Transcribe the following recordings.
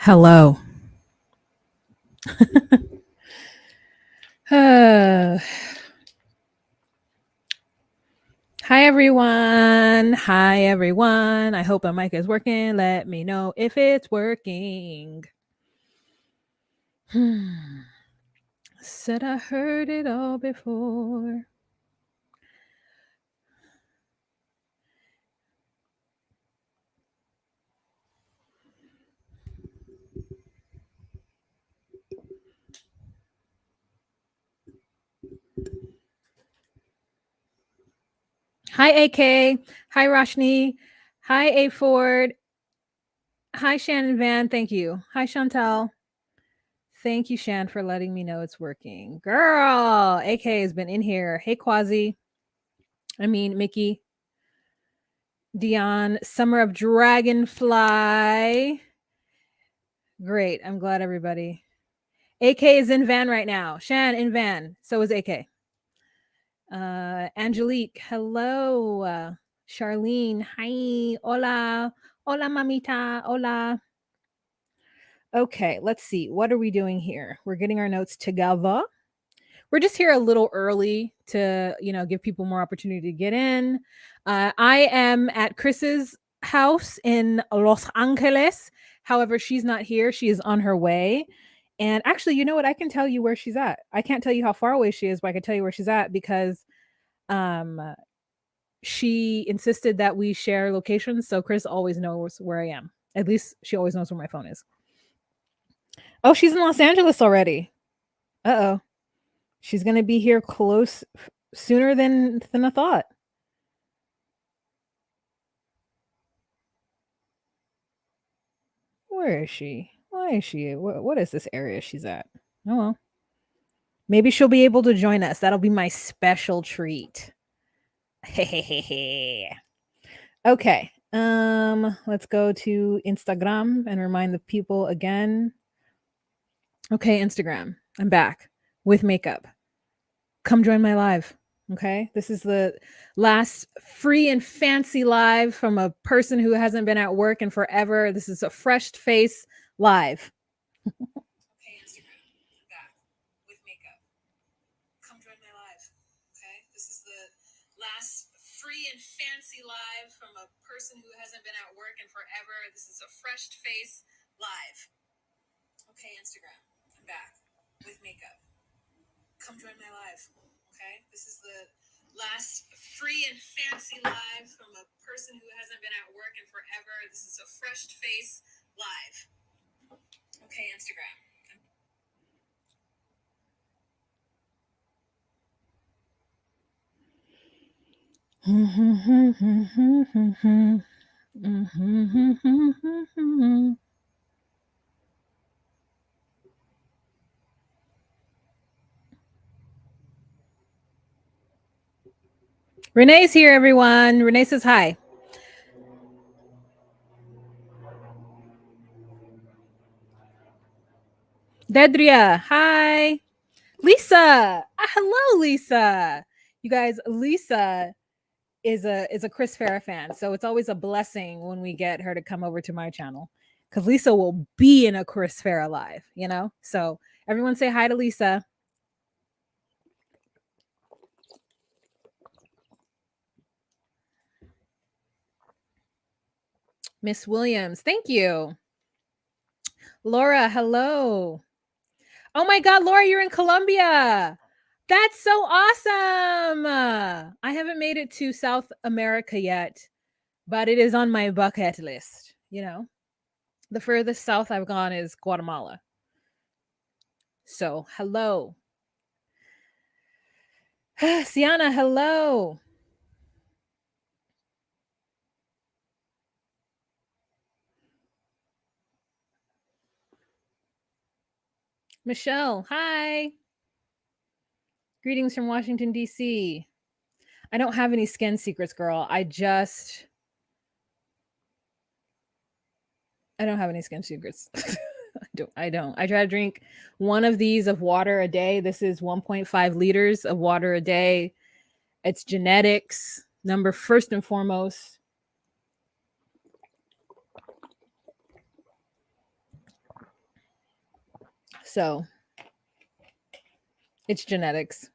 Hello. Hi, everyone. Hi, everyone. I hope my mic is working. Let me know if it's working. Said I heard it all before. Hi, AK. Hi, Roshni. Hi, A Ford. Hi, Shannon Van. Thank you. Hi, Chantal. Thank you, Shan, for letting me know it's working. Girl, AK has been in here. Hey, Quasi. Mickey. Dion. Summer of Dragonfly. Great. I'm glad everybody. AK is in van right now. Shan in van. So is AK. Angelique, hello. Charlene, hi. Hola. Hola, mamita. Hola. Okay, let's see. What are we doing here? We're getting our notes together. We're just here a little early to, give people more opportunity to get in. I am at Chris's house in Los Angeles. However, she's not here. She is on her way. And actually, you know what? I can tell you where she's at. I can't tell you how far away she is, but I can tell you where she's at because she insisted that we share locations. So Chris always knows where I am. At least she always knows where my phone is. Oh, she's in Los Angeles already. Uh-oh. She's going to be here close sooner than I thought. Where is she? Why is she? What is this area she's at? Oh, well. Maybe she'll be able to join us. That'll be my special treat. Okay. Let's go to Instagram and remind the people again. Okay, Instagram. I'm back with makeup. Come join my live. Okay. This is the last free and fancy live from a person who hasn't been at work in forever. This is a fresh face live. Okay, Instagram. I'm back with makeup. Come join my live. Okay. This is the last free and fancy live from a person who hasn't been at work in forever. This is a fresh face live. Okay, Instagram. I'm back with makeup. Come join my live. Okay. This is the last free and fancy live from a person who hasn't been at work in forever. This is a fresh face live. Okay, Instagram. Renee's here, everyone. Renee says hi. Dedria, hi. Lisa, hello, Lisa. You guys, Lisa is a Chris Farah fan, so it's always a blessing when we get her to come over to my channel because Lisa will be in a Chris Farah live, So everyone say hi to Lisa. Miss Williams, thank you. Laura, hello. Oh my God, Laura, you're in Colombia. That's so awesome. I haven't made it to South America yet, but it is on my bucket list. The furthest south I've gone is Guatemala. So, hello. Sienna, hello. Michelle, hi. Greetings from Washington, D.C. I don't have any skin secrets, girl. I don't have any skin secrets. I don't. I try to drink one of these of water a day. This is 1.5 liters of water a day. It's genetics, first and foremost. So it's genetics.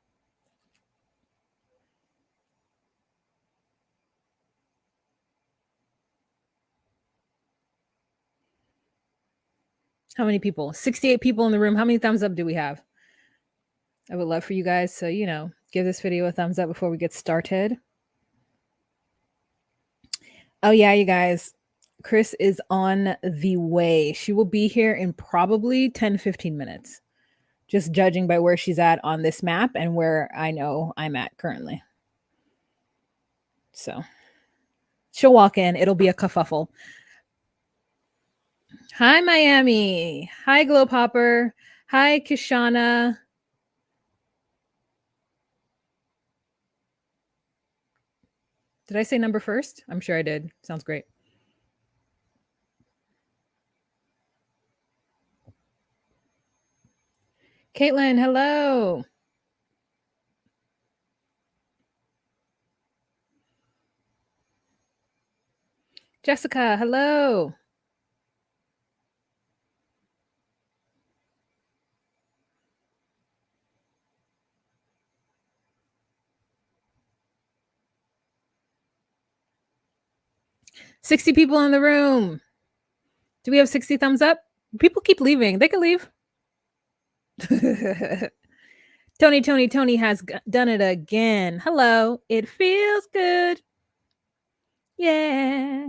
How many people? 68 people in the room. How many thumbs up do we have? I would love for you guys to, give this video a thumbs up before we get started. Oh, yeah, you guys. Chris is on the way. She will be here in probably 10, 15 minutes, just judging by where she's at on this map and where I know I'm at currently. So she'll walk in. It'll be a kerfuffle. Hi, Miami. Hi, Glow Popper. Hi, Kishana. Did I say number first? I'm sure I did. Sounds great. Caitlin, hello. Jessica, hello. $60 people in the room. Do we have 60 thumbs up? People keep leaving. They can leave. Tony has done it again. Hello. It feels good. Yeah.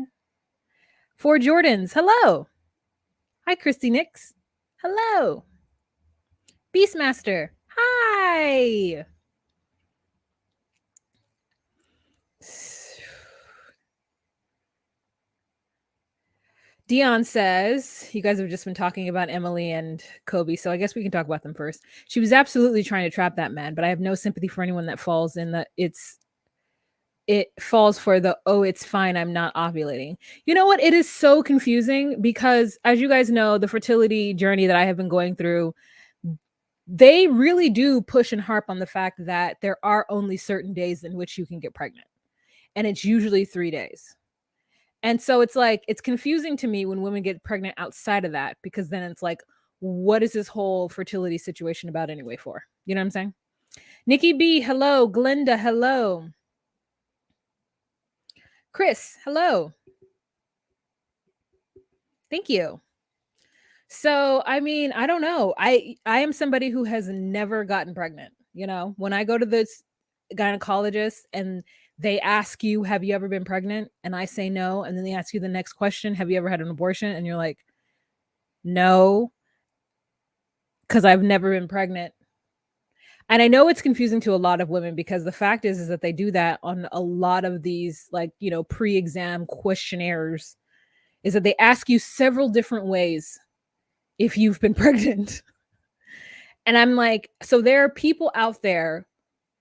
4 Jordans. Hello. Hi, Christy Nix. Hello. Beastmaster. Hi. Dion says, you guys have just been talking about Emily and Kobe, so I guess we can talk about them first. She was absolutely trying to trap that man, but I have no sympathy for anyone that falls in it falls for the, oh, it's fine, I'm not ovulating. You know what? It is so confusing because, as you guys know, the fertility journey that I have been going through, they really do push and harp on the fact that there are only certain days in which you can get pregnant. And it's usually 3 days. And so it's like, it's confusing to me when women get pregnant outside of that, because then it's like, what is this whole fertility situation about anyway for? You know what I'm saying? Nikki B, hello. Glenda, hello. Chris, hello. Thank you. So, I mean, I don't know. I am somebody who has never gotten pregnant. When I go to this gynecologist and they ask you, have you ever been pregnant? And I say no. And then they ask you the next question, have you ever had an abortion? And you're like, no, because I've never been pregnant. And I know it's confusing to a lot of women because the fact is that they do that on a lot of these, like, pre-exam questionnaires, is that they ask you several different ways if you've been pregnant. And I'm like, so there are people out there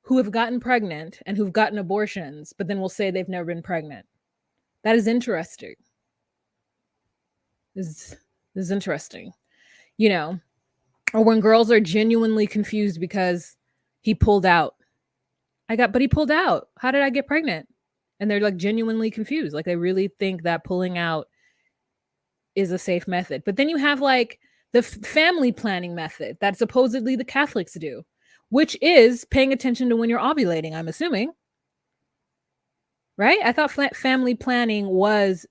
who have gotten pregnant and who've gotten abortions, but then will say they've never been pregnant. That is interesting. This is interesting. Or when girls are genuinely confused because he pulled out. But he pulled out. How did I get pregnant? And they're like genuinely confused. Like they really think that pulling out is a safe method. But then you have like the family planning method that supposedly the Catholics do, which is paying attention to when you're ovulating, I'm assuming. Right? I thought family planning was,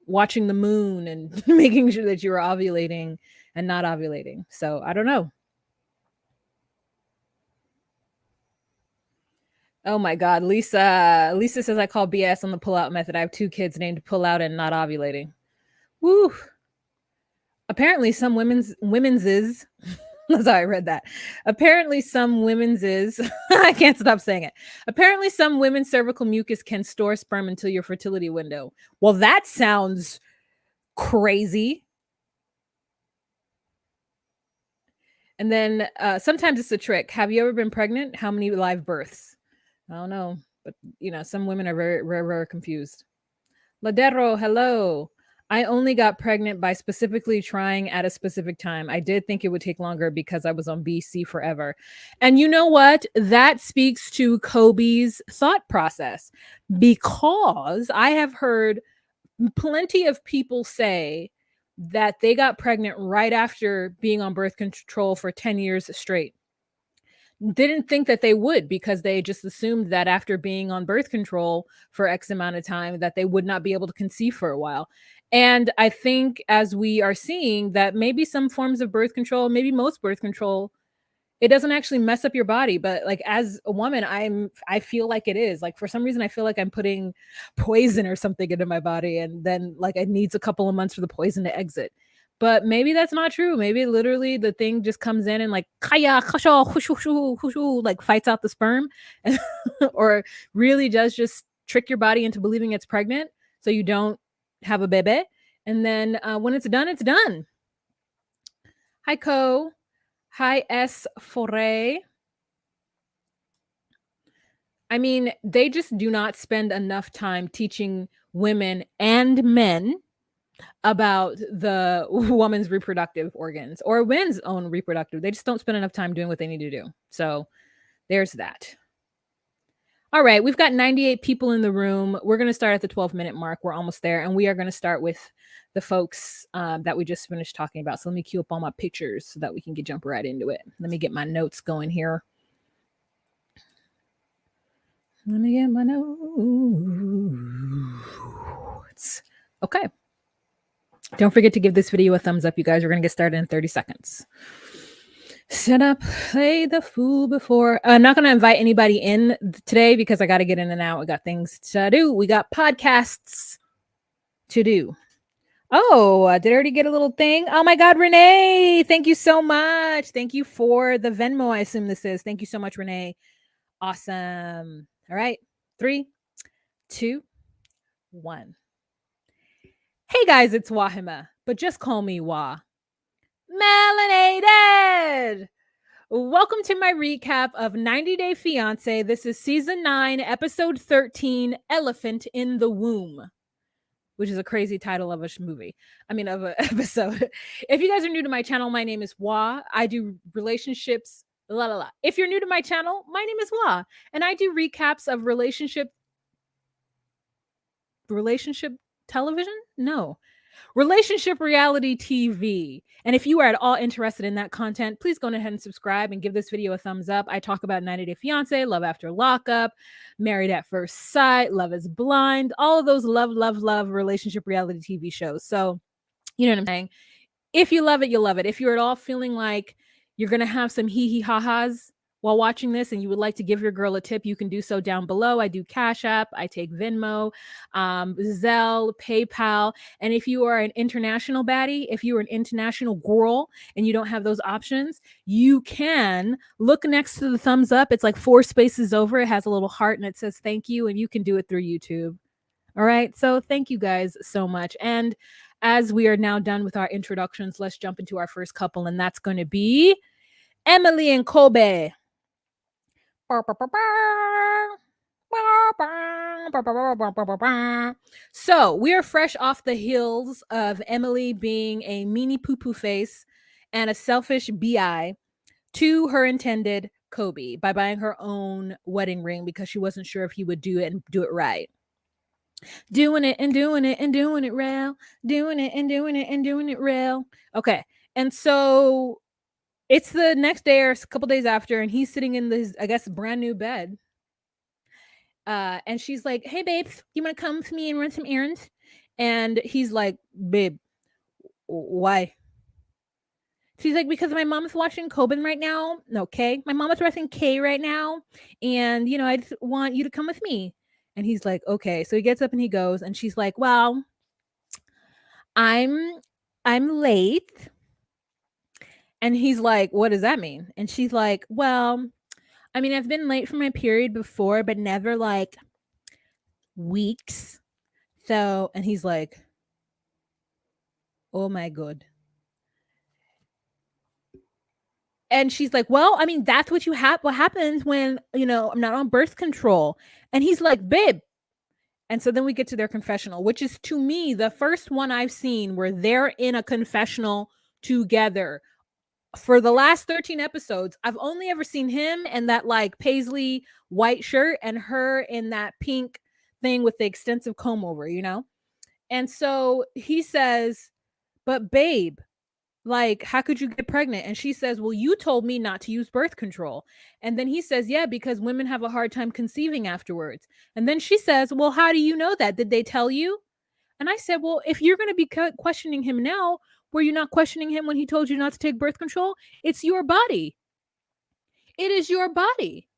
watching the moon and making sure that you were ovulating and not ovulating. So I don't know. Oh my God. Lisa says I call BS on the pull-out method. I have 2 kids named pull out and not ovulating. Woo. Apparently some women's is that's how I read that. Apparently some women's is I can't stop saying it. Apparently some women's cervical mucus can store sperm until your fertility window. Well, that sounds crazy. And then sometimes it's a trick. Have you ever been pregnant? How many live births? I don't know. But, some women are very, very, very confused. Ladero, hello. I only got pregnant by specifically trying at a specific time. I did think it would take longer because I was on BC forever. And you know what? That speaks to Kobe's thought process, because I have heard plenty of people say that they got pregnant right after being on birth control for 10 years straight. Didn't think that they would, because they just assumed that after being on birth control for X amount of time that they would not be able to conceive for a while. And I think, as we are seeing, that maybe some forms of birth control, maybe most birth control, it doesn't actually mess up your body, but like as a woman, I feel like it is. Like for some reason I feel like I'm putting poison or something into my body, and then like it needs a couple of months for the poison to exit. But maybe that's not true. Maybe literally the thing just comes in and like kaya kasho hushu hushu hushu, like fights out the sperm or really does just trick your body into believing it's pregnant so you don't have a baby. And then when it's done, it's done. Hi Co. Hi S Foray. I mean, they just do not spend enough time teaching women and men about the woman's reproductive organs or men's own reproductive. They just don't spend enough time doing what they need to do. So there's that. All right, we've got 98 people in the room. We're going to start at the 12-minute mark. We're almost there. And we are going to start with the folks that we just finished talking about. So let me cue up all my pictures so that we can jump right into it. Let me get my notes going here. Let me get my notes. Okay. Don't forget to give this video a thumbs up, you guys. We're going to get started in 30 seconds. Set up, play the fool before. I'm not going to invite anybody in today because I got to get in and out. We got things to do. We got podcasts to do. Oh, did I already get a little thing? Oh my God, Renee. Thank you so much. Thank you for the Venmo, I assume this is. Thank you so much, Renee. Awesome. All right. 3, 2, 1. Hey guys, it's Wahima, but just call me Wah. Melanated! Welcome to my recap of 90 Day Fiancé. This is season 9, episode 13, Elephant in the Womb, which is a crazy title of a movie. I mean, of an episode. If you guys are new to my channel, my name is Wah. I do relationships. If you're new to my channel, my name is Wah, and I do recaps of relationship television? No. Relationship reality TV. And if you are at all interested in that content, please go ahead and subscribe and give this video a thumbs up. I talk about 90 Day Fiancé, Love After Lockup, Married at First Sight, Love is Blind, all of those love relationship reality TV shows. So, you know what I'm saying? If you love it, you'll love it. If you're at all feeling like you're going to have some hee-hee ha-has while watching this and you would like to give your girl a tip, you can do so down below. I do Cash App, I take Venmo, Zelle, PayPal. And if you are an international baddie, if you are an international girl and you don't have those options, you can look next to the thumbs up. It's like 4 spaces over. It has a little heart and it says thank you, and you can do it through YouTube. All right. So thank you guys so much. And as we are now done with our introductions, let's jump into our first couple, and that's going to be Emily and Kobe. So we are fresh off the heels of Emily being a meanie poo-poo face and a selfish bi to her intended Kobe by buying her own wedding ring because she wasn't sure if he would do it and do it right. Doing it and doing it and doing it real. Doing it and doing it and doing it real. Okay. And so it's the next day or a couple days after, and he's sitting in this, I guess, brand new bed. And she's like, hey, babe, you want to come with me and run some errands? And he's like, babe, why? She's like, because my mom's watching Coben right now. Okay. My mom is watching K right now. And, you know, I just want you to come with me. And he's like, okay. So he gets up and he goes, and she's like, well, I'm late. And he's like, what does that mean? And she's like, well, I mean, I've been late for my period before, but never like weeks. So, and he's like, oh my God. And she's like, well, I mean, that's what what happens when, you know, I'm not on birth control. And he's like, babe. And so then we get to their confessional, which is, to me, the first one I've seen where they're in a confessional together. For the last 13 episodes, I've only ever seen him in that like paisley white shirt and her in that pink thing with the extensive comb over, you know? And so he says, but babe, like, how could you get pregnant? And she says, well, you told me not to use birth control. And then he says, yeah, because women have a hard time conceiving afterwards. And then she says, well, how do you know that? Did they tell you? And I said, well, if you're going to be questioning him now, were you not questioning him when he told you not to take birth control? It's your body. It is your body.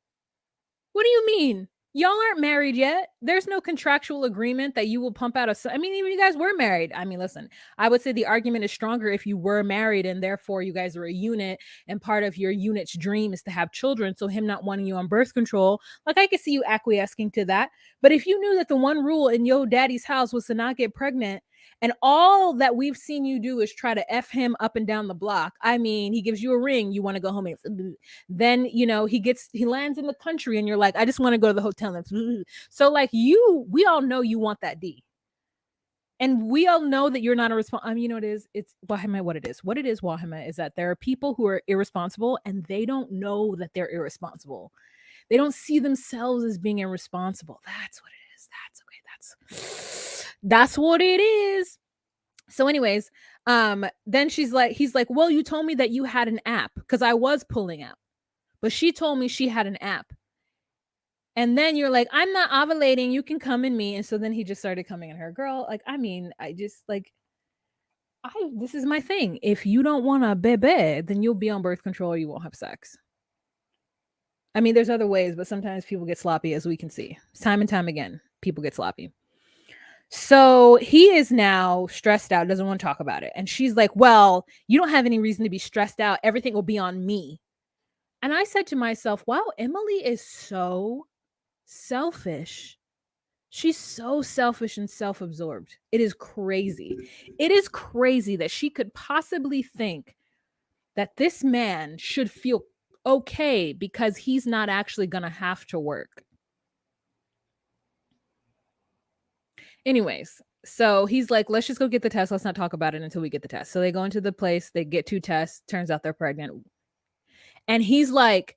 What do you mean? Y'all aren't married yet. There's no contractual agreement that you will pump out a. I mean, even if you guys were married. I mean, listen, I would say the argument is stronger if you were married and therefore you guys are a unit and part of your unit's dream is to have children. So him not wanting you on birth control, like I could see you acquiescing to that. But if you knew that the one rule in your daddy's house was to not get pregnant, and all that we've seen you do is try to F him up and down the block. I mean, he gives you a ring, you want to go home. And then, you know, he lands in the country and you're like, I just want to go to the hotel. So like we all know you want that D. And we all know that you're not a responsible. I mean, you know, it's Wahima, what it is. What it is, Wahima, is that there are people who are irresponsible and they don't know that they're irresponsible. They don't see themselves as being irresponsible. That's what it is. That's okay. That's what it is. So anyways, then he's like, well, you told me that you had an app because I was pulling out, but she told me she had an app. And then you're like, I'm not ovulating. You can come in me. And so then he just started coming in her. Girl, like, I mean, this is my thing. If you don't want a bebe, then you'll be on birth control or you won't have sex. I mean, there's other ways, but sometimes people get sloppy, as we can see. Time and time again, people get sloppy. So he is now stressed out, doesn't want to talk about it. And she's like, well, you don't have any reason to be stressed out. Everything will be on me. And I said to myself, wow, Emily is so selfish. She's so selfish and self-absorbed. It is crazy. It is crazy that she could possibly think that this man should feel okay because he's not actually going to have to work. Anyways, so he's like, let's just go get the test. Let's not talk about it until we get the test. So they go into the place, they get 2 tests. Turns out they're pregnant. And she's like,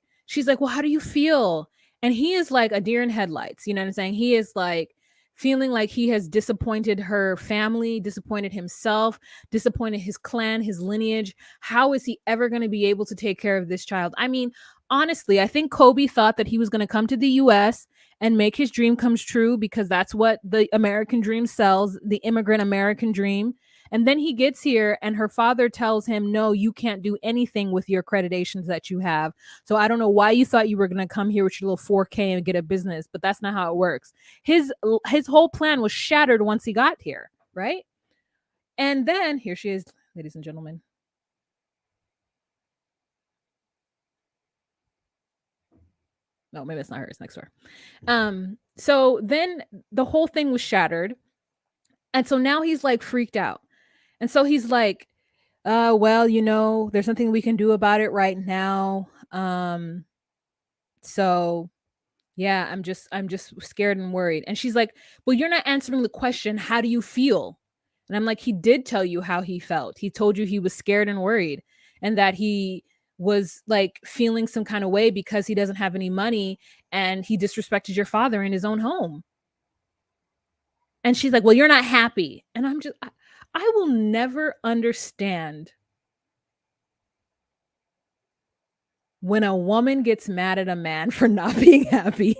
well, how do you feel? And he is like a deer in headlights. You know what I'm saying? He is like feeling like he has disappointed her family, disappointed himself, disappointed his clan, his lineage. How is he ever going to be able to take care of this child? I mean, honestly, I think Kobe thought that he was going to come to the US and make his dream come true because that's what the American dream sells, the immigrant American dream. And then he gets here and her father tells him, no, you can't do anything with your accreditations that you have. So I don't know why you thought you were going to come here with your little 4K and get a business, but that's not how it works. His whole plan was shattered once he got here, right? And then here she is, ladies and gentlemen. No, maybe it's not her, it's next door. So then the whole thing was shattered. And so now he's like freaked out. And so he's like, well, you know, there's nothing we can do about it right now. So yeah, I'm just scared and worried. And she's like, well, you're not answering the question. How do you feel? And I'm like, he did tell you how he felt. He told you he was scared and worried and that he was like feeling some kind of way because he doesn't have any money and he disrespected your father in his own home. And she's like, well, you're not happy. And I'm just, I will never understand when a woman gets mad at a man for not being happy,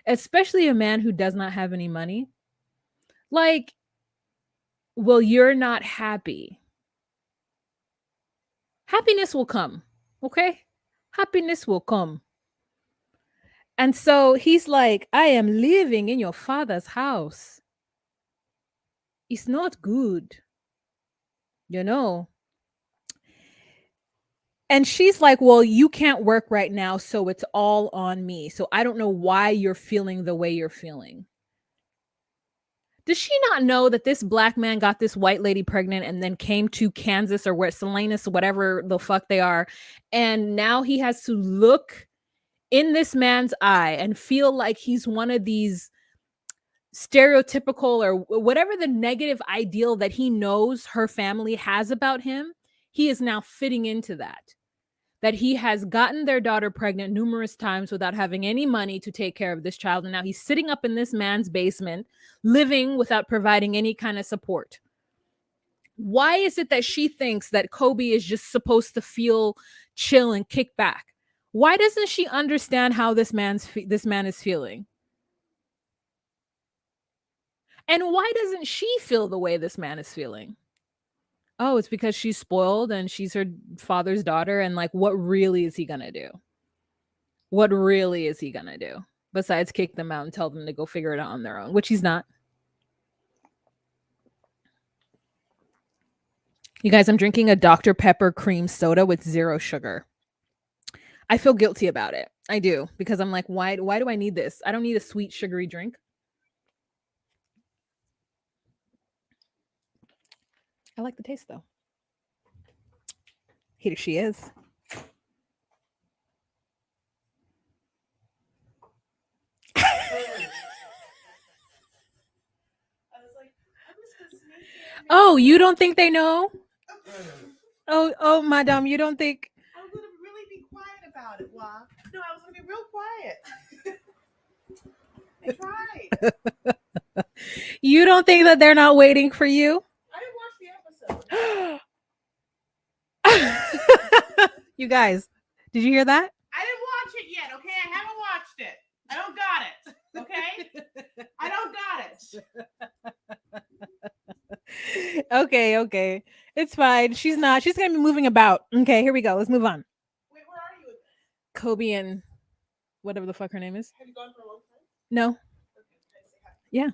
especially a man who does not have any money. Like, well, you're not happy. Happiness will come, okay? Happiness will come. And so he's like, I am living in your father's house. It's not good, you know? And she's like, well, you can't work right now, so it's all on me. So I don't know why you're feeling the way you're feeling. Does she not know that this black man got this white lady pregnant and then came to Kansas or where Salinas, whatever the fuck they are, and now he has to look in this man's eye and feel like he's one of these stereotypical or whatever the negative ideal that he knows her family has about him, he is now fitting into that he has gotten their daughter pregnant numerous times without having any money to take care of this child. And now he's sitting up in this man's basement, living without providing any kind of support. Why is it that she thinks that Kobe is just supposed to feel chill and kick back? Why doesn't she understand how this man is feeling? And why doesn't she feel the way this man is feeling? Oh, it's because she's spoiled and she's her father's daughter, and like, what really is he gonna do? What really is he gonna do besides kick them out and tell them to go figure it out on their own, which he's not. You guys, I'm drinking a Dr. Pepper cream soda with 0 sugar. I feel guilty about it. I do, because I'm like, why do I need this? I don't need a sweet sugary drink. I like the taste though. Here she is. Oh, you don't think they know? Oh, madam, you don't think? I was gonna really be quiet about it, Wah. No, I was gonna be real quiet. I tried. You don't think that they're not waiting for you? I didn't watch the episode. You guys, did you hear that? I didn't watch it yet, okay? I haven't watched it. I don't got it, okay? I don't got it. Okay. It's fine. She's not. She's going to be moving about. Okay, here we go. Let's move on. Wait, where are you? Kobe and whatever the fuck her name is. Have you gone for a long time? No. Okay, say hi. Yeah.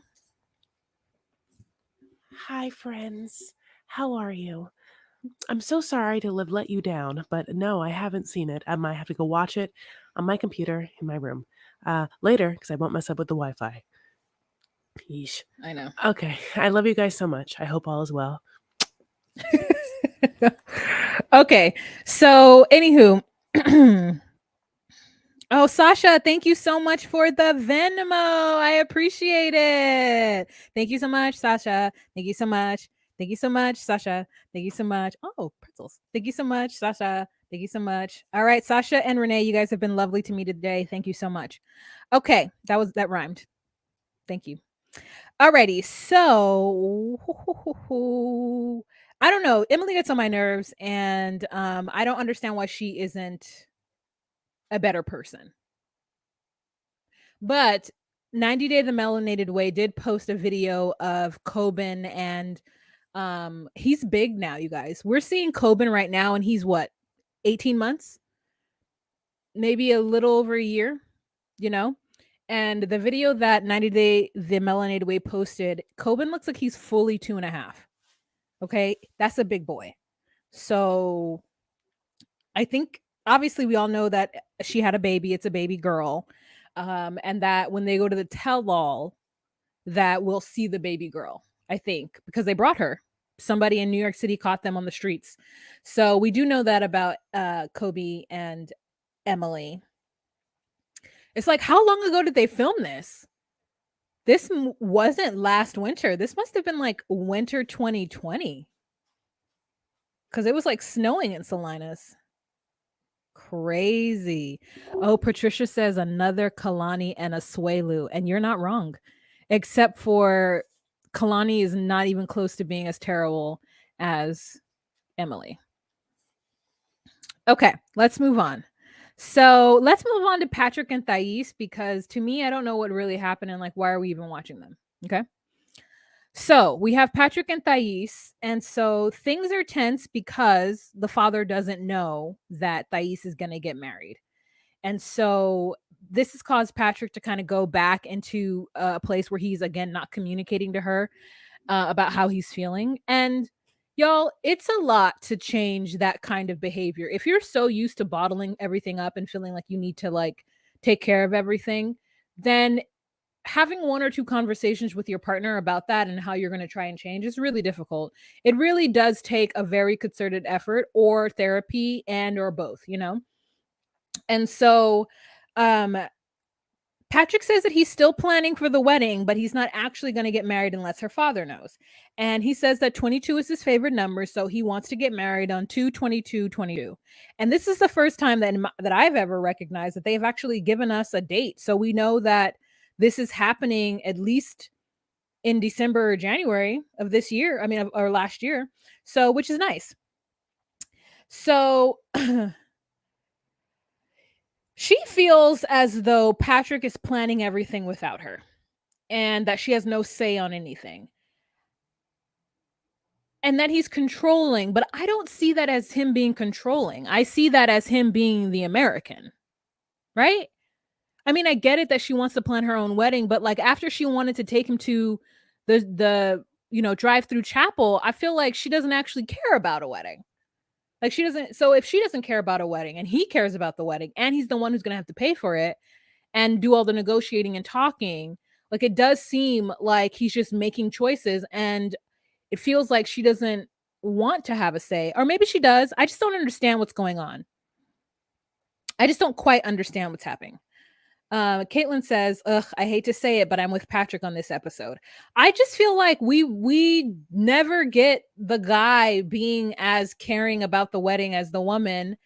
Hi, friends. How are you? I'm so sorry to have let you down, but no, I haven't seen it. I might have to go watch it on my computer in my room later because I won't mess up with the Wi-Fi. Yeesh. I know. Okay. I love you guys so much. I hope all is well. Okay. So, anywho. Oh, Sasha, thank you so much for the Venmo. I appreciate it. Thank you so much, Sasha. Thank you so much. Thank you so much, Sasha. Thank you so much. Oh, pretzels. Thank you so much, Sasha. Thank you so much. All right, Sasha and Renee, you guys have been lovely to me today. Thank you so much. Okay, that rhymed. Thank you. Alrighty, so I don't know. Emily gets on my nerves, and I don't understand why she isn't a better person. But 90 Day the Melanated Way did post a video of Coben, and he's big now, you guys. We're seeing Coben right now, and he's what, 18 months? Maybe a little over a year, you know? And the video that 90 Day the Melanated Way posted, Coben looks like he's fully 2.5. Okay, that's a big boy. So I think obviously we all know that she had a baby. It's a baby girl. And that when they go to the tell-all, that we'll see the baby girl, I think, because they brought her. Somebody in New York City caught them on the streets. So we do know that about Kobe and Emily. It's like, how long ago did they film this? This wasn't last winter. This must have been like winter 2020. Because it was like snowing in Salinas. Crazy. Oh, Patricia says another Kalani and a Swelu. And you're not wrong. Except for Kalani is not even close to being as terrible as Emily. Okay, let's move on. So let's move on to Patrick and Thais, because to me, I don't know what really happened and like, why are we even watching them? Okay. So we have Patrick and Thais, and so things are tense because the father doesn't know that Thais is going to get married. And so this has caused Patrick to kind of go back into a place where he's, again, not communicating to her about how he's feeling. And y'all, it's a lot to change that kind of behavior. If you're so used to bottling everything up and feeling like you need to like take care of everything, then having one or two conversations with your partner about that and how you're going to try and change is really difficult. It really does take a very concerted effort, or therapy, and or both, you know? And so Patrick says that he's still planning for the wedding, but he's not actually going to get married unless her father knows. And he says that 22 is his favorite number, so he wants to get married on 2/22/22. And this is the first time that I've ever recognized that they've actually given us a date. So we know that this is happening at least in December or January of this year. I mean, or last year. So, which is nice. So she feels as though Patrick is planning everything without her and that she has no say on anything. And that he's controlling, but I don't see that as him being controlling. I see that as him being the American, right? I mean, I get it that she wants to plan her own wedding, but like after she wanted to take him to the drive-through chapel, I feel like she doesn't actually care about a wedding. Like she doesn't. So if she doesn't care about a wedding and he cares about the wedding and he's the one who's going to have to pay for it and do all the negotiating and talking, like it does seem like he's just making choices, and it feels like she doesn't want to have a say, or maybe she does. I just don't understand what's going on. I just don't quite understand what's happening. Caitlin says, "Ugh, I hate to say it, but I'm with Patrick on this episode." I just feel like we never get the guy being as caring about the wedding as the woman,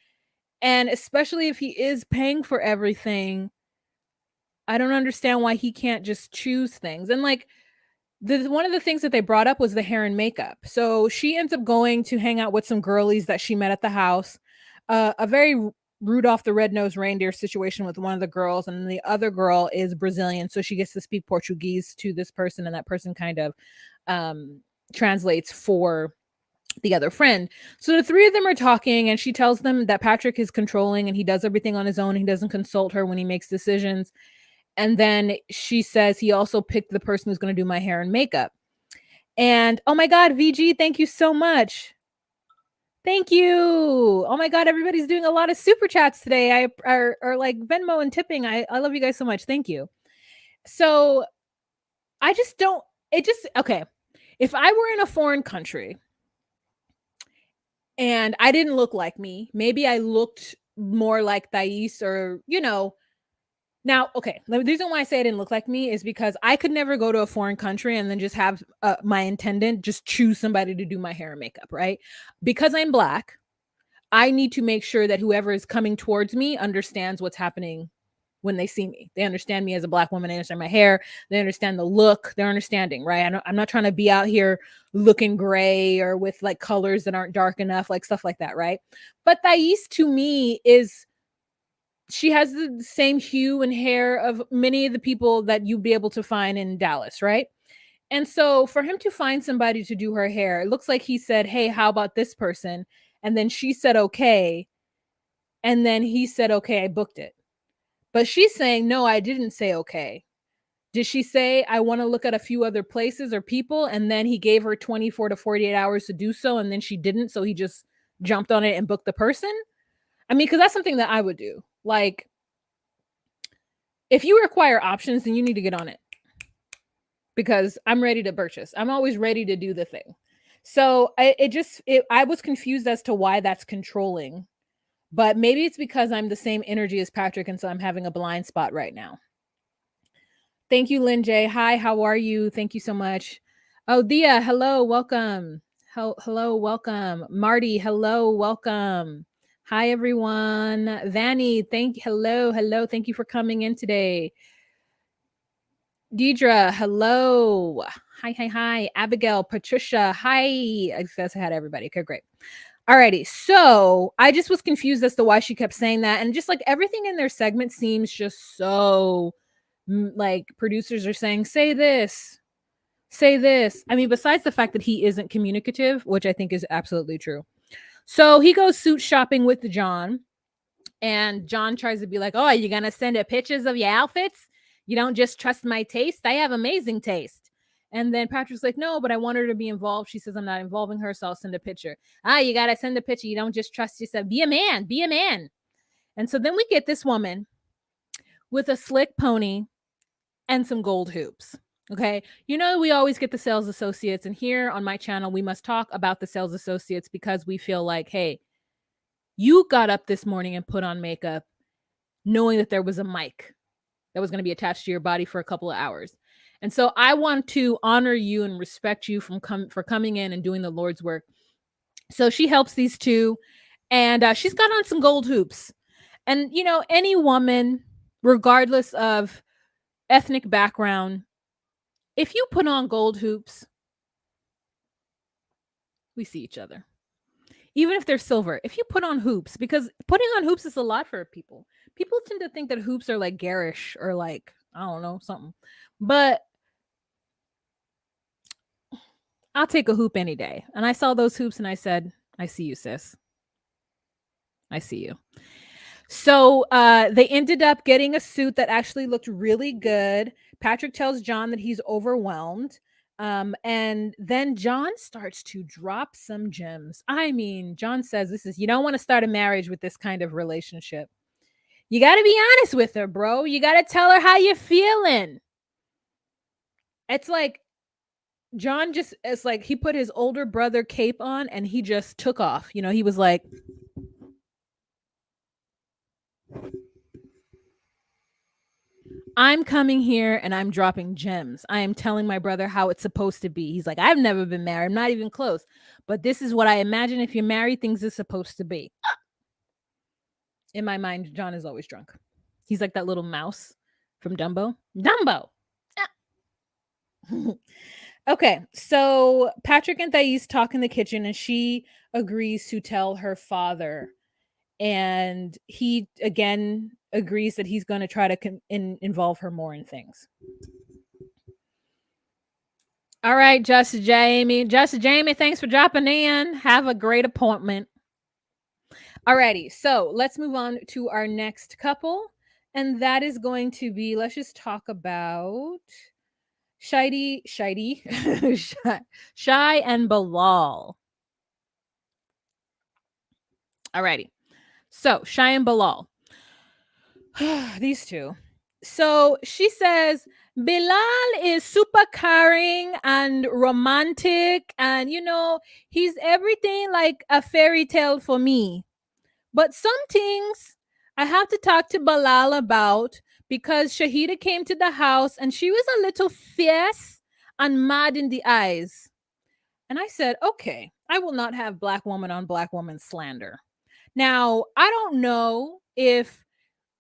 and especially if he is paying for everything, I don't understand why he can't just choose things. And like one of the things that they brought up was the hair and makeup. So she ends up going to hang out with some girlies that she met at the house. A very Rudolph the Red-Nosed Reindeer situation with one of the girls, and the other girl is Brazilian, so she gets to speak Portuguese to this person, and that person kind of translates for the other friend. So the three of them are talking, and she tells them that Patrick is controlling and he does everything on his own. He doesn't consult her when he makes decisions. And then she says he also picked the person who's going to do my hair and makeup. And oh my God, VG, thank you so much. Thank you. Oh my God, everybody's doing a lot of super chats today. I are like Venmo and tipping. I love you guys so much. Thank you. So I just don't, it just, okay. If I were in a foreign country and I didn't look like me, maybe I looked more like Thais or, now, okay, the reason why I say I didn't look like me is because I could never go to a foreign country and then just have my intendant just choose somebody to do my hair and makeup, right? Because I'm Black, I need to make sure that whoever is coming towards me understands what's happening when they see me. They understand me as a Black woman. They understand my hair. They understand the look. They're understanding, right? I'm not trying to be out here looking gray or with like colors that aren't dark enough, like stuff like that, right? But Thais to me she has the same hue and hair of many of the people that you'd be able to find in Dallas, right? And so for him to find somebody to do her hair, it looks like he said, "Hey, how about this person?" And then she said, "Okay." And then he said, "Okay, I booked it." But she's saying, "No, I didn't say okay." Did she say, "I want to look at a few other places or people"? And then he gave her 24 to 48 hours to do so. And then she didn't. So he just jumped on it and booked the person. I mean, because that's something that I would do. Like, if you require options, then you need to get on it, because I'm ready to purchase. I'm always ready to do the thing. So I was confused as to why that's controlling, but maybe it's because I'm the same energy as Patrick, and so I'm having a blind spot right now. Thank you, Lynn J. Hi, how are you? Thank you so much. Oh, Dia, hello, welcome. Hello, welcome. Marty, hello, welcome. Hi, everyone. Vanny, hello. Thank you for coming in today. Deidre, hello. Hi. Abigail, Patricia, hi. I guess I had everybody. Okay, great. Alrighty. So I just was confused as to why she kept saying that. And just like everything in their segment seems just so like producers are saying, say this. I mean, besides the fact that he isn't communicative, which I think is absolutely true. So he goes suit shopping with John. And John tries to be like, "Oh, are you going to send her pictures of your outfits? You don't just trust my taste? I have amazing taste." And then Patrick's like, "No, but I want her to be involved." She says, "I'm not involving her, so I'll send a picture." "Ah, you got to send a picture. You don't just trust yourself. Be a man. And so then we get this woman with a slick pony and some gold hoops. Okay. We always get the sales associates. And here on my channel, we must talk about the sales associates because we feel like, hey, you got up this morning and put on makeup knowing that there was a mic that was going to be attached to your body for a couple of hours. And so I want to honor you and respect you for coming in and doing the Lord's work. So she helps these two, and she's got on some gold hoops. And, any woman, regardless of ethnic background, If you put on gold hoops, we see each other. Even if they're silver, if you put on hoops, because putting on hoops is a lot for people. People tend to think that hoops are like garish or like, I don't know, something. But I'll take a hoop any day. And I saw those hoops and I said, I see you, sis. I see you. So they ended up getting a suit that actually looked really good. Patrick tells John that he's overwhelmed. And then John starts to drop some gems. I mean, John says this is, you don't want to start a marriage with this kind of relationship. You got to be honest with her, bro. You got to tell her how you're feeling. It's like John just, it's like he put his older brother cape on and he just took off. You know, he was like, I'm coming here and I'm dropping gems. I am telling my brother how it's supposed to be. He's like, I've never been married. I'm not even close. But this is what I imagine if you're married, things are supposed to be. In my mind, John is always drunk. He's like that little mouse from Dumbo. Dumbo. Okay, so Patrick and Thais talk in the kitchen and she agrees to tell her father. And he again agrees that he's going to try to involve her more in things. All right, Just Jamie. Just Jamie, thanks for dropping in. Have a great appointment. Alrighty, so let's move on to our next couple. And that is going to be, let's just talk about Shy and Bilal. Alrighty. So Shy and Bilal. These two. So she says Bilal is super caring and romantic, and you know, he's everything like a fairy tale for me. But some things I have to talk to Bilal about because Shaeeda came to the house and she was a little fierce and mad in the eyes. And I said, okay, I will not have black woman on black woman slander. Now, I don't know if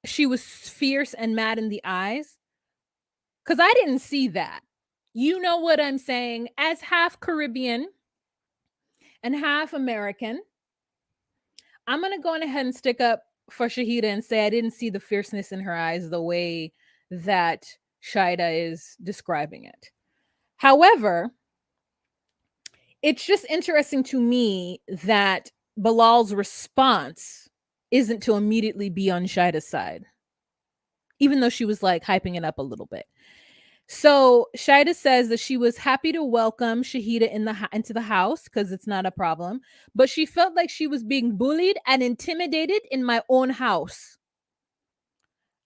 she was fierce and mad in the eyes because I didn't see that. You know what I'm saying? As half Caribbean and half American, I'm going to go ahead and stick up for Shaeeda and say I didn't see the fierceness in her eyes the way that Shaeeda is describing it. However, it's just interesting to me that Bilal's response isn't to immediately be on Shaeeda's side, even though she was like hyping it up a little bit. So Shaeeda says that she was happy to welcome Shaeeda into the house because it's not a problem, but she felt like she was being bullied and intimidated in my own house.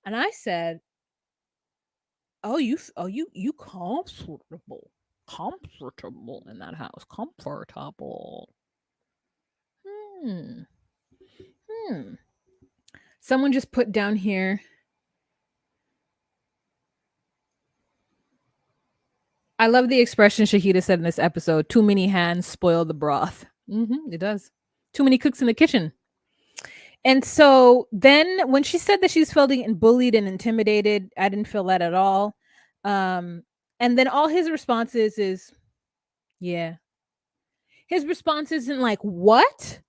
And I said, "Oh, you comfortable in that house, comfortable." Hmm. Someone just put down here. I love the expression Shaeeda said in this episode. Too many hands spoil the broth. It does. Too many cooks in the kitchen. And so then when she said that she's feeling bullied and intimidated, I didn't feel that at all. And then all his responses is, yeah. His response isn't like, what?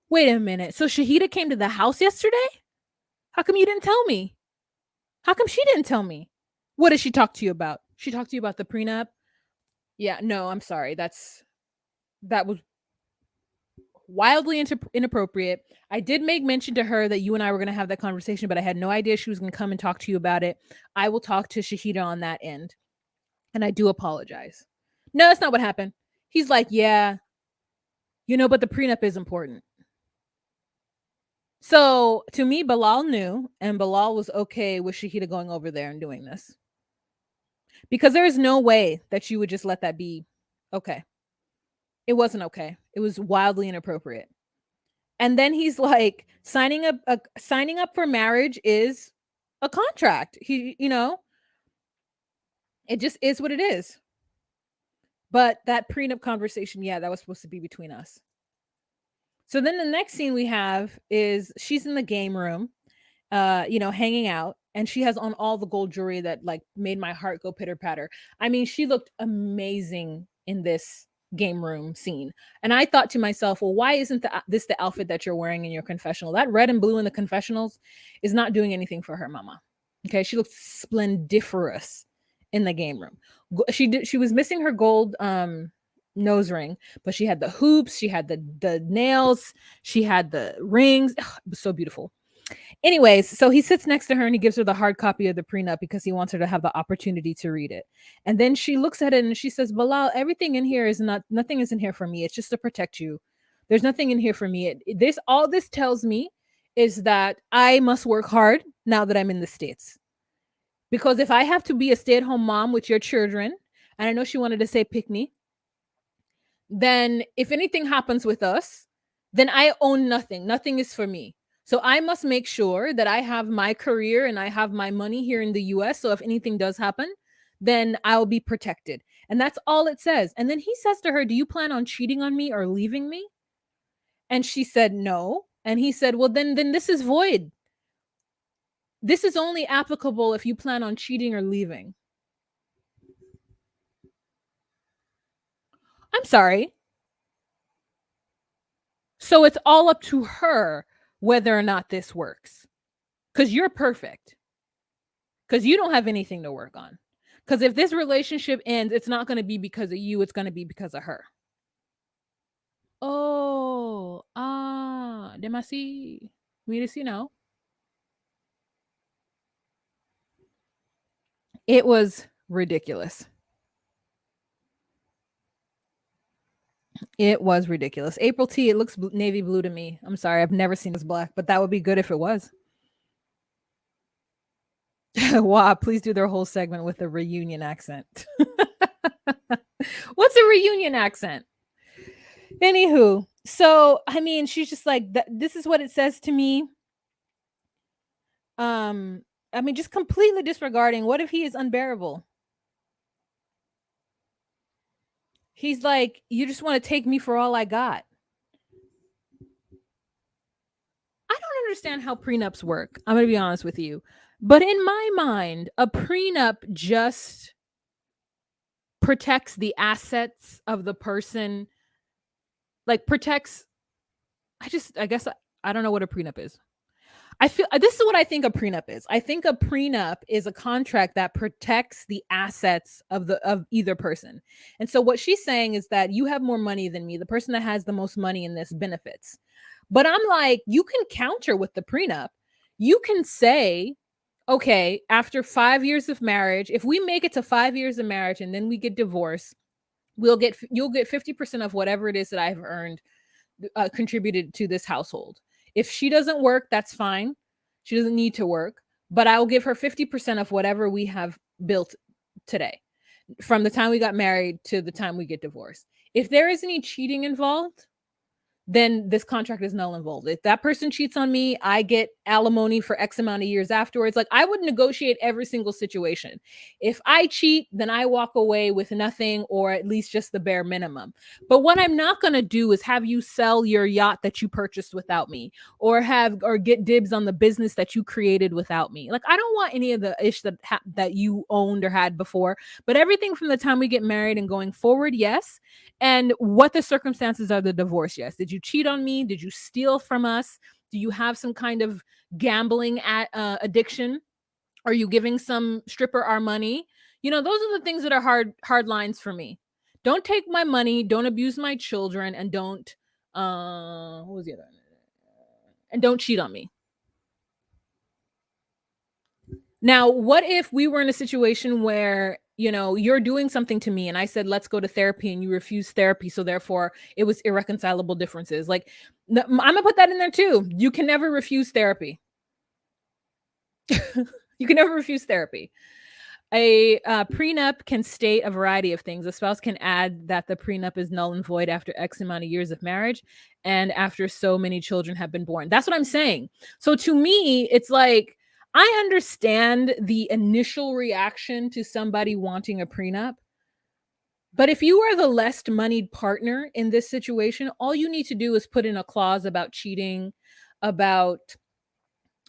Wait a minute. So Shaeeda came to the house yesterday? How come you didn't tell me? How come she didn't tell me? What did she talk to you about? She talked to you about the prenup? Yeah, no, I'm sorry. That was wildly inappropriate. I did make mention to her that you and I were going to have that conversation, but I had no idea she was going to come and talk to you about it. I will talk to Shaeeda on that end. And I do apologize. No, that's not what happened. He's like, yeah, you know, but the prenup is important. So to me, Bilal knew, and Bilal was okay with Shaeeda going over there and doing this. Because there is no way that you would just let that be okay. It wasn't okay. It was wildly inappropriate. And then he's like, signing up for marriage is a contract. You know, it just is what it is. But that prenup conversation, yeah, that was supposed to be between us. So then the next scene we have is she's in the game room, you know, hanging out. and she has on all the gold jewelry that like made my heart go pitter patter. I mean, she looked amazing in this game room scene. And I thought to myself, well, why isn't this the outfit that you're wearing in your confessional? That red and blue in the confessionals is not doing anything for her mama. Okay, she looked splendiferous in the game room. She was missing her gold nose ring, but she had the hoops, she had the nails, she had the rings. Ugh, it was so beautiful. Anyways, so he sits next to her and he gives her the hard copy of the prenup because he wants her to have the opportunity to read it. And then she looks at it and she says, Bilal, everything in here is nothing is in here for me. It's just to protect you. There's nothing in here for me. All this tells me is that I must work hard now that I'm in the States. Because if I have to be a stay-at-home mom with your children, and I know she wanted to say pick me, then if anything happens with us, then I own nothing. Nothing is for me. So I must make sure that I have my career and I have my money here in the US. So if anything does happen, then I'll be protected. And that's all it says. And then he says to her, do you plan on cheating on me or leaving me? And she said, no. And he said, well, then this is void. This is only applicable if you plan on cheating or leaving. I'm sorry. So it's all up to her whether or not this works. Because you're perfect. Because you don't have anything to work on. Because if this relationship ends, it's not going to be because of you, it's going to be because of her. Oh, demasi. Mira si no. It was ridiculous. It was ridiculous. April T, it looks navy blue to me. I'm sorry, I've never seen this black, but that would be good if it was. Wow, please do their whole segment with a reunion accent. What's a reunion accent? Anywho, so I mean, she's just like, this is what it says to me. I mean, just completely disregarding. What if he is unbearable? He's like, you just want to take me for all I got. I don't understand how prenups work. I'm going to be honest with you. But in my mind, a prenup just protects the assets of the person, like protects. I guess I don't know what a prenup is. I feel this is what I think a prenup is. I think a prenup is a contract that protects the assets of either person. And so what she's saying is that you have more money than me. The person that has the most money in this benefits. But I'm like, you can counter with the prenup. You can say, okay, after 5 years of marriage, if we make it to 5 years of marriage and then we get divorced, you'll get 50% of whatever it is that I've earned, contributed to this household. If she doesn't work, that's fine. She doesn't need to work, but I will give her 50% of whatever we have built today, from the time we got married to the time we get divorced. If there is any cheating involved, then this contract is null and void. If that person cheats on me, I get alimony for X amount of years afterwards. Like, I would negotiate every single situation. If I cheat, then I walk away with nothing, or at least just the bare minimum. But what I'm not going to do is have you sell your yacht that you purchased without me, or get dibs on the business that you created without me. Like, I don't want any of the ish that you owned or had before, but everything from the time we get married and going forward, yes. And what the circumstances are, the divorce, yes. Did you cheat on me? Did you steal from us? Do you have some kind of gambling addiction? Are you giving some stripper our money? You know, those are the things that are hard lines for me. Don't take my money, don't abuse my children, and don't what was the other? And don't cheat on me. Now, what if we were in a situation where, you know, you're doing something to me and I said, let's go to therapy, and you refuse therapy. So therefore it was irreconcilable differences. Like, I'm going to put that in there too. You can never refuse therapy. You can never refuse therapy. A prenup can state a variety of things. A spouse can add that the prenup is null and void after X amount of years of marriage and after so many children have been born. That's what I'm saying. So to me, it's like, I understand the initial reaction to somebody wanting a prenup. But if you are the less moneyed partner in this situation, all you need to do is put in a clause about cheating, about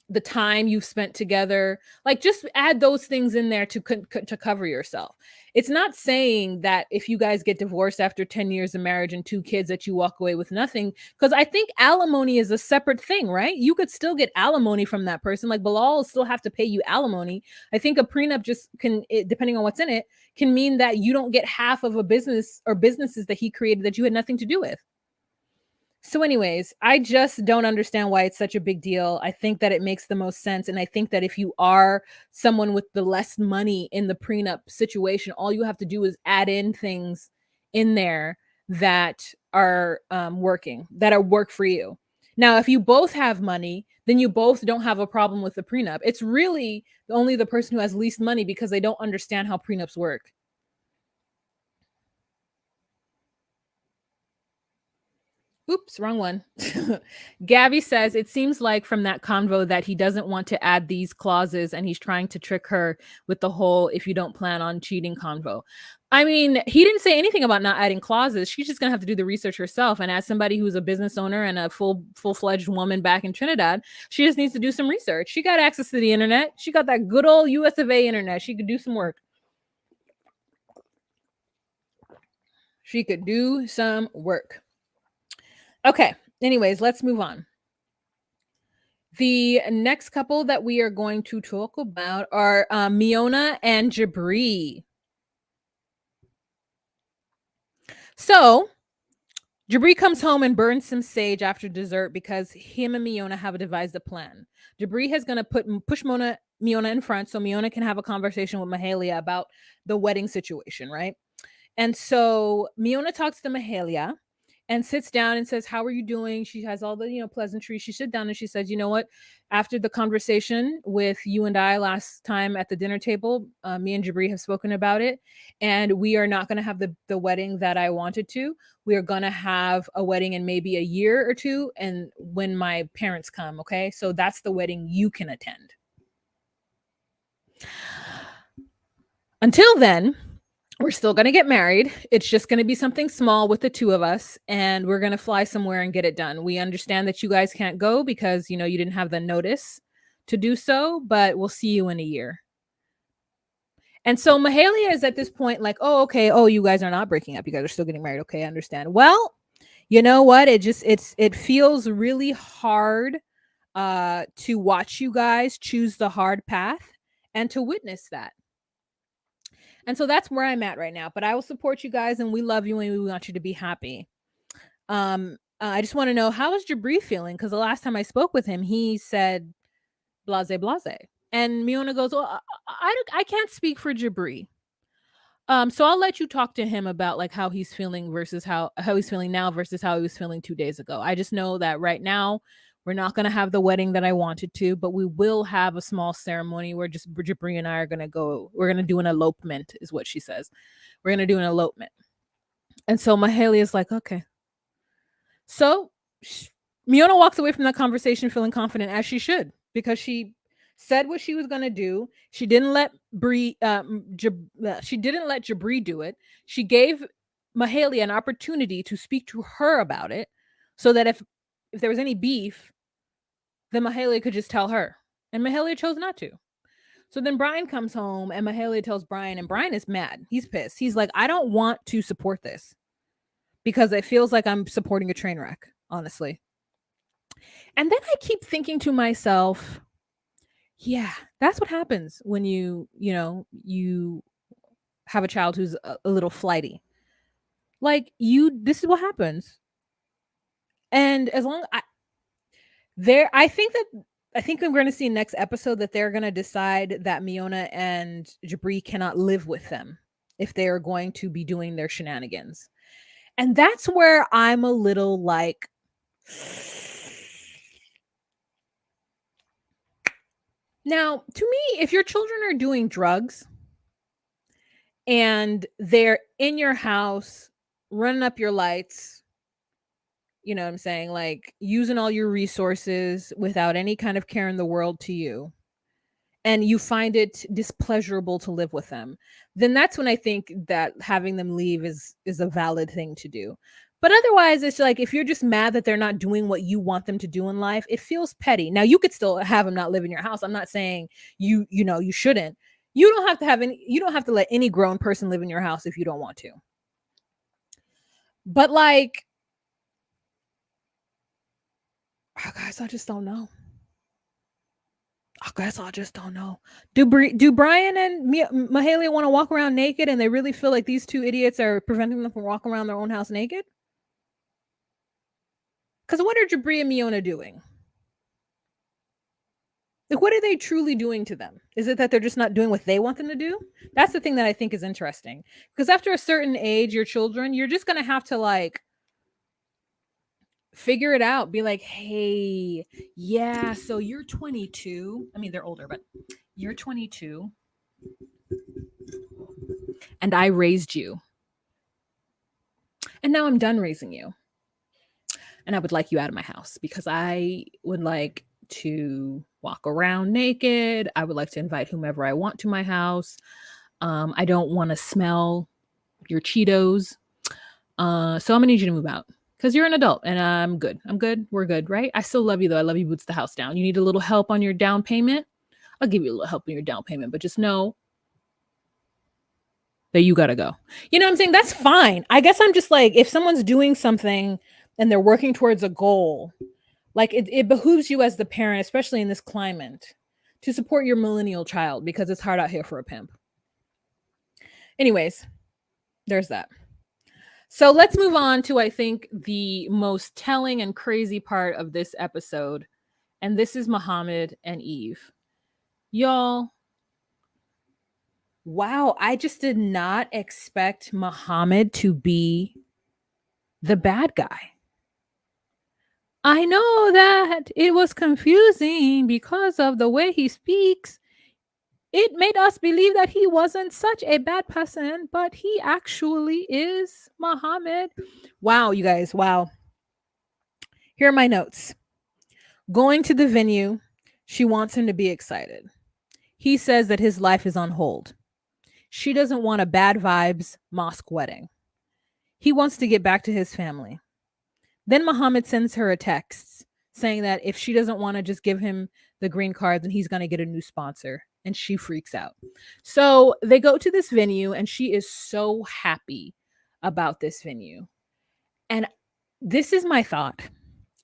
the time you've spent together. Like, just add those things in there to cover yourself. It's not saying that if you guys get divorced after 10 years of marriage and 2 kids that you walk away with nothing, because I think alimony is a separate thing, right? You could still get alimony from that person. Like, Bilal will still have to pay you alimony. I think a prenup just depending on what's in it, can mean that you don't get half of a business or businesses that he created that you had nothing to do with. So, anyways, I just don't understand why it's such a big deal. I think that it makes the most sense. And I think that if you are someone with the less money in the prenup situation, all you have to do is add in things in there that are work for you. Now, if you both have money, then you both don't have a problem with the prenup. It's really only the person who has least money because they don't understand how prenups work. Oops, wrong one. Gabby says it seems like from that convo that he doesn't want to add these clauses and he's trying to trick her with the whole if you don't plan on cheating convo. I mean, he didn't say anything about not adding clauses. She's just going to have to do the research herself. And as somebody who's a business owner and a full-fledged woman back in Trinidad, she just needs to do some research. She got access to the internet. She got that good old US of A internet. She could do some work. She could do some work. Okay. Anyways, let's move on. The next couple that we are going to talk about are Miona and Jibri. So, Jibri comes home and burns some sage after dessert because him and Miona have devised a plan. Jibri is going to push Miona in front so Miona can have a conversation with Mahalia about the wedding situation, right? And so Miona talks to Mahalia and sits down and says, how are you doing? She has all the, pleasantries. She sits down and she says, you know what? After the conversation with you and I last time at the dinner table, me and Jibri have spoken about it. And we are not going to have the wedding that I wanted to. We are going to have a wedding in maybe a year or two. And when my parents come, okay? So that's the wedding you can attend. Until then, we're still going to get married. It's just going to be something small with the two of us, and we're going to fly somewhere and get it done. We understand that you guys can't go because, you didn't have the notice to do so, but we'll see you in a year. And so Mahalia is at this point like, oh, okay. Oh, you guys are not breaking up. You guys are still getting married. Okay, I understand. Well, you know what? It feels really hard to watch you guys choose the hard path and to witness that. And so that's where I'm at right now. But I will support you guys, and we love you, and we want you to be happy. I just want to know, how is Jibri feeling? Because the last time I spoke with him, he said blase blase. And Miona goes, well, I can't speak for Jibri. So I'll let you talk to him about like how he's feeling versus how he's feeling now versus how he was feeling 2 days ago. I just know that right now we're not going to have the wedding that I wanted to, but we will have a small ceremony where just Jibri and I are going to go. We're going to do an elopement, is what she says. We're going to do an elopement. And so Mahalia is like, okay. So Miona walks away from that conversation feeling confident, as she should, because she said what she was going to do. She didn't let she didn't let Jibri do it. She gave Mahalia an opportunity to speak to her about it, so that if there was any beef, then Mahalia could just tell her. And Mahalia chose not to. So then Brian comes home and Mahalia tells Brian, and Brian is mad. He's pissed. He's like, I don't want to support this because it feels like I'm supporting a train wreck, honestly. And then I keep thinking to myself, yeah, that's what happens when you have a child who's a little flighty. Like, this is what happens. And as long I think we're going to see next episode that they're going to decide that Miona and Jibri cannot live with them if they are going to be doing their shenanigans. And that's where I'm a little like, now, to me, if your children are doing drugs and they're in your house, running up your lights, you know what I'm saying? Like using all your resources without any kind of care in the world to you. and you find it displeasurable to live with them, then that's when I think that having them leave is a valid thing to do. But otherwise, it's like if you're just mad that they're not doing what you want them to do in life, it feels petty. Now you could still have them not live in your house. I'm not saying you shouldn't. You don't have to let any grown person live in your house if you don't want to. But like, oh guys, I just don't know. I guess I just don't know. Do Brian and Mahalia want to walk around naked, and they really feel like these two idiots are preventing them from walking around their own house naked? Because what are Jibri and Miona doing? Like, what are they truly doing to them? Is it that they're just not doing what they want them to do? That's the thing that I think is interesting. Because after a certain age, your children, you're just going to have to like figure it out. Be like, hey, yeah, so you're 22. I mean, they're older, but you're 22. And I raised you. And now I'm done raising you. And I would like you out of my house because I would like to walk around naked. I would like to invite whomever I want to my house. I don't want to smell your Cheetos. So I'm gonna need you to move out because you're an adult and I'm good. I'm good. We're good, right? I still love you though. I love you, boots the house down. You need a little help on your down payment? I'll give you a little help on your down payment, but just know that you gotta go. You know what I'm saying? That's fine. I guess I'm just like, if someone's doing something and they're working towards a goal, like it behooves you as the parent, especially in this climate, to support your millennial child because it's hard out here for a pimp. Anyways, there's that. So let's move on to, I think, the most telling and crazy part of this episode. And this is Mohamed and Yve. Y'all, wow, I just did not expect Mohamed to be the bad guy. I know that it was confusing because of the way he speaks. It made us believe that he wasn't such a bad person, but he actually is Mohamed. Wow, you guys, wow. Here are my notes. Going to the venue, she wants him to be excited. He says that his life is on hold. She doesn't want a bad vibes mosque wedding. He wants to get back to his family. Then Mohamed sends her a text saying that if she doesn't want to just give him the green card, then he's going to get a new sponsor. And she freaks out. So they go to this venue and she is so happy about this venue. And this is my thought.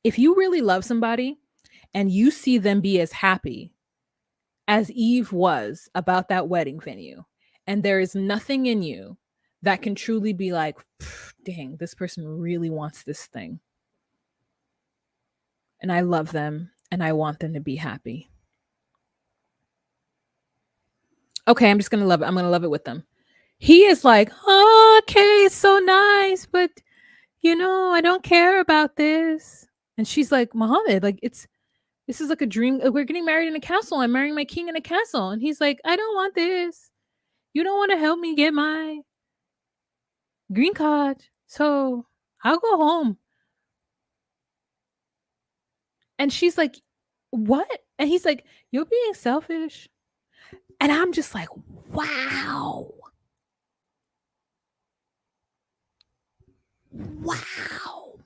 If you really love somebody and you see them be as happy as Yve was about that wedding venue, and there is nothing in you that can truly be like, dang, this person really wants this thing. And I love them and I want them to be happy. Okay, I'm just going to love it. I'm going to love it with them. He is like, oh, okay, it's so nice, but I don't care about this. And she's like, Mohamed, like this is like a dream. We're getting married in a castle. I'm marrying my king in a castle. And he's like, I don't want this. You don't want to help me get my green card. So I'll go home. And she's like, what? And he's like, you're being selfish. And I'm just like, wow. Wow.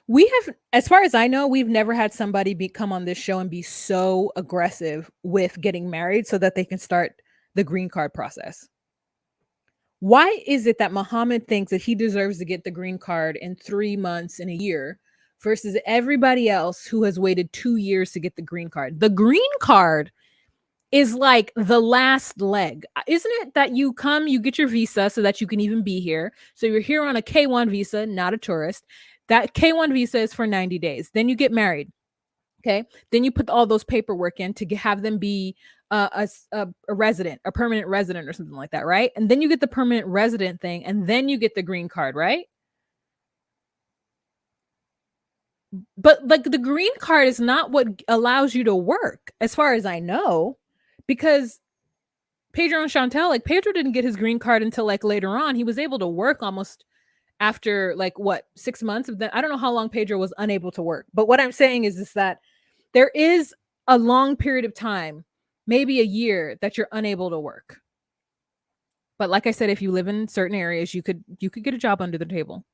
We have, as far as I know, we've never had somebody come on this show and be so aggressive with getting married so that they can start the green card process. Why is it that Mohamed thinks that he deserves to get the green card in 3 months in a year versus everybody else who has waited 2 years to get the green card? The green card is like the last leg. Isn't it that you come, you get your visa so that you can even be here? So you're here on a K1 visa, not a tourist. That K1 visa is for 90 days. Then you get married. Okay. Then you put all those paperwork in to have them be a resident, a permanent resident or something like that. Right. And then you get the permanent resident thing and then you get the green card. Right. But like the green card is not what allows you to work as far as I know, because Pedro and Chantel, like Pedro didn't get his green card until like later on. He was able to work almost after like what 6 months of that. I don't know how long Pedro was unable to work, but what I'm saying is that there is a long period of time, maybe a year, that you're unable to work. But like I said, if you live in certain areas, you could get a job under the table.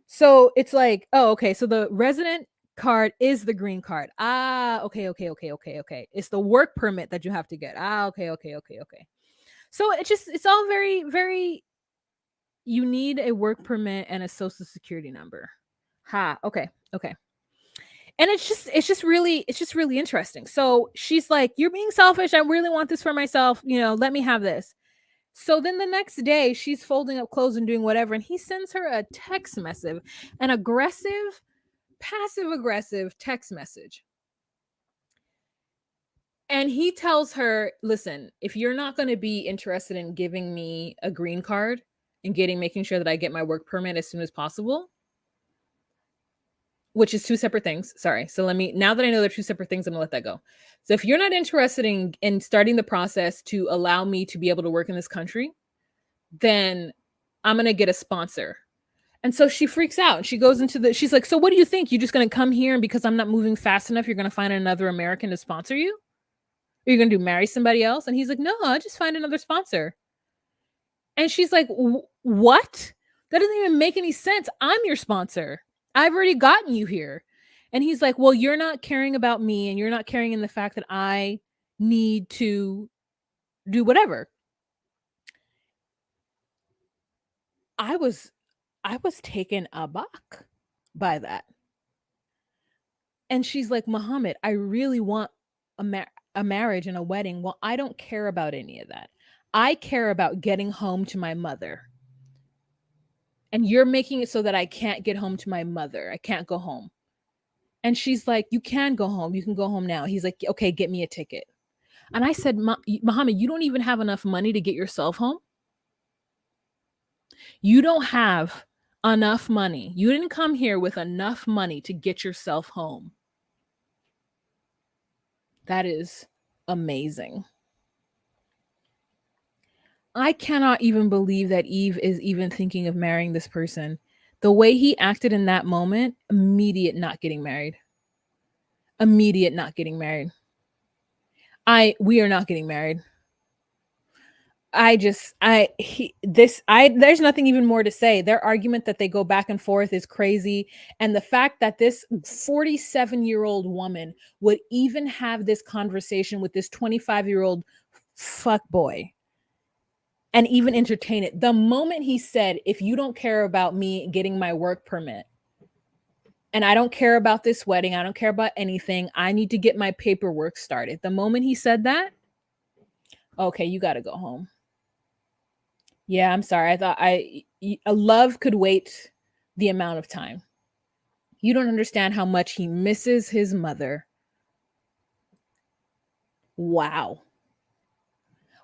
So it's like, oh, okay. So the resident card is the green card. Ah, okay, okay, okay, okay, okay. It's the work permit that you have to get. Ah, okay, okay, okay, okay. So it's all very, very. You need a work permit and a social security number. Ha. Okay. Okay. And it's just really interesting. So she's like, "You're being selfish. I really want this for myself. Let me have this." So then the next day, she's folding up clothes and doing whatever, and he sends her a text message, an aggressive, passive aggressive text message. And he tells her, "Listen, if you're not going to be interested in giving me a green card and making sure that I get my work permit as soon as possible," which is two separate things. Sorry. So now that I know they're two separate things, I'm gonna let that go. So if you're not interested in starting the process to allow me to be able to work in this country, then I'm gonna get a sponsor. And so she freaks out and she goes she's like, "So what do you think? You just gonna come here and because I'm not moving fast enough, you're gonna find another American to sponsor you? Are you gonna marry somebody else?" And he's like, "No, I'll just find another sponsor." And she's like, "What? That doesn't even make any sense. I'm your sponsor. I've already gotten you here." And he's like, "Well, you're not caring about me and you're not caring in the fact that I need to do whatever." I was I was taken aback by that. And she's like, "Mohammed, I really want a marriage and a wedding." Well, I don't care about any of that. I care about getting home to my mother. And you're making it so that I can't get home to my mother. I can't go home. And she's like, "You can go home. You can go home now." He's like, "Okay, get me a ticket." And I said, "Mohammed, you don't even have enough money to get yourself home. You don't have enough money. You didn't come here with enough money to get yourself home." That is amazing. I cannot even believe that Yve is even thinking of marrying this person. The way he acted in that moment, immediate not getting married. Immediate not getting married. We are not getting married. There's nothing even more to say. Their argument that they go back and forth is crazy. And the fact that this 47-year-old woman would even have this conversation with this 25-year-old fuck boy and even entertain it. The moment he said, "If you don't care about me getting my work permit and I don't care about this wedding, I don't care about anything, I need to get my paperwork started." The moment he said that, okay, you got to go home. Yeah, I'm sorry. I thought a love could wait the amount of time. You don't understand how much he misses his mother. Wow.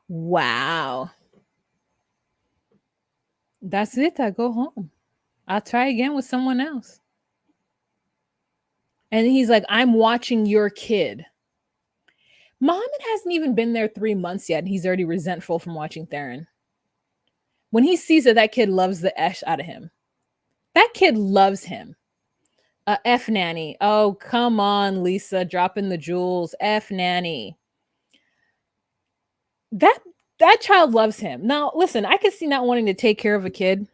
Wow. That's it. I go home. I'll try again with someone else. And he's like, "I'm watching your kid." Mohammed hasn't even been there 3 months yet, and he's already resentful from watching Theron. When he sees that kid loves the esh out of him. That kid loves him. F nanny. Oh, come on, Lisa, dropping the jewels. F nanny. That child loves him. Now, listen, I can see not wanting to take care of a kid,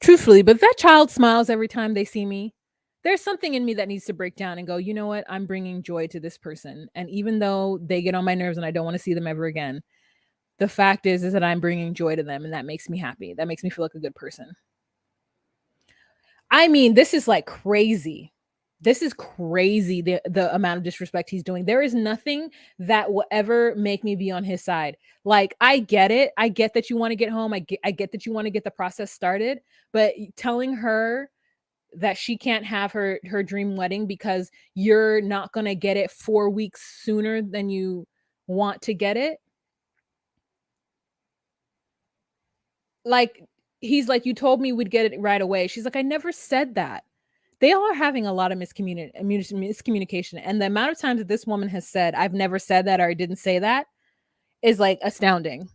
truthfully, but that child smiles every time they see me. There's something in me that needs to break down and go, "You know what? I'm bringing joy to this person. And even though they get on my nerves and I don't want to see them ever again, the fact is that I'm bringing joy to them and that makes me happy. That makes me feel like a good person." I mean, this is like crazy. This is crazy, the amount of disrespect he's doing. There is nothing that will ever make me be on his side. Like, I get it. I get that you want to get home. I get that you want to get the process started, but telling her that she can't have her dream wedding because you're not going to get it 4 weeks sooner than you want to get it. Like, he's like, "You told me we'd get it right away." She's like, "I never said that." They all are having a lot of miscommunication. And the amount of times that this woman has said, "I've never said that," or "I didn't say that," is like astounding.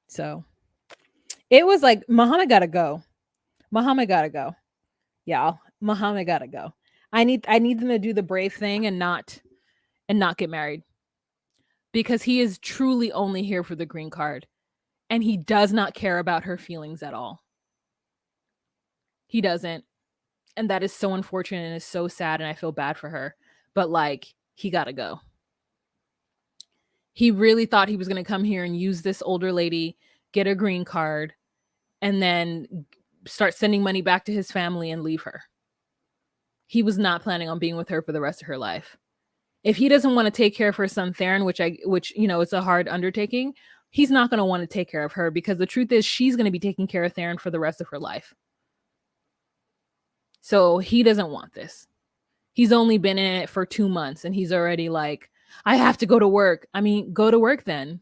So It was like Muhammad gotta go. Muhammad gotta go. Y'all. Muhammad gotta go. I need them to do the brave thing and not get married because he is truly only here for the green card and he does not care about her feelings at all. He doesn't. And that is so unfortunate and is so sad and I feel bad for her. But like he got to go. He really thought he was going to come here and use this older lady, get a green card and then start sending money back to his family and leave her. He was not planning on being with her for the rest of her life. If he doesn't want to take care of her son Theron, which you know, it's a hard undertaking, he's not going to want to take care of her because the truth is she's going to be taking care of Theron for the rest of her life. So he doesn't want this. He's only been in it for 2 months and he's already like, I have to go to work. I mean, go to work then.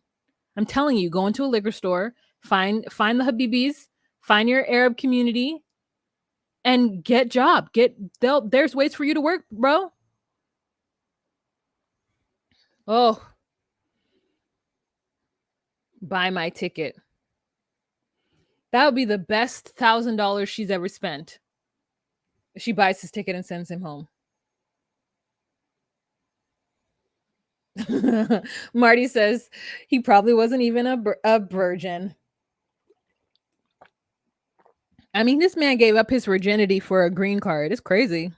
I'm telling you, go into a liquor store, find the Habibis, find your Arab community, and get job. There's ways for you to work, bro. Oh, buy my ticket. That would be the best $1,000 she's ever spent. She buys his ticket and sends him home. Marty says he probably wasn't even a virgin. I mean, this man gave up his virginity for a green card. It's crazy.